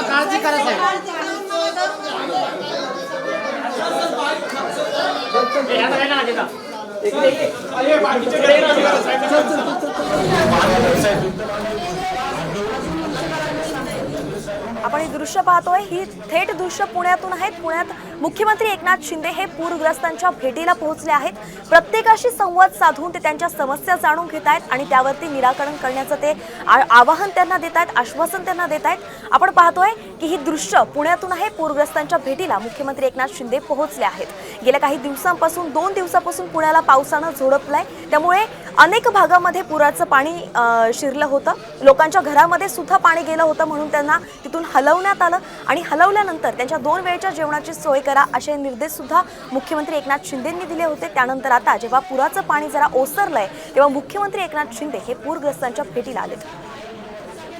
काळजी करायचं आपण हे दृश्य पाहतोय, ही थेट दृश्य पुण्यातून आहेत। पुण्यात मुख्यमंत्री एकनाथ शिंदे हे पूरग्रस्तांच्या भेटीला पोहोचले आहेत। प्रत्येकाशी संवाद साधून ते त्यांच्या समस्या जाणून घेत आहेत आणि त्यावरती निराकरण करण्याचं ते आवाहन त्यांना देत आहेत, आश्वासन त्यांना देत आहेत। आपण पाहतोय की ही दृश्य पुण्यातून आहे। पूरग्रस्तांच्या भेटीला मुख्यमंत्री एकनाथ शिंदे पोहोचले आहेत। गेल्या काही दिवसांपासून 2 दिवसापासून पुण्याला पावसानं झोडपलंय, त्यामुळे अनेक भागामध्ये पुराचं पाणी शिरलं होतं। लोकांच्या घरामध्ये सुद्धा पाणी गेलं होतं, म्हणून त्यांना तिथून हलवण्यात आलं आणि हलवल्यानंतर त्यांच्या 2 वेळच्या जेवणाची सोय करा असे निर्देश सुद्धा मुख्यमंत्री एकनाथ शिंदेंनी दिले होते। त्यानंतर आता जेव्हा पुराचं पाणी जरा ओसरलंय तेव्हा मुख्यमंत्री एकनाथ शिंदे हे पूरग्रस्तांच्या भेटीला आलेत।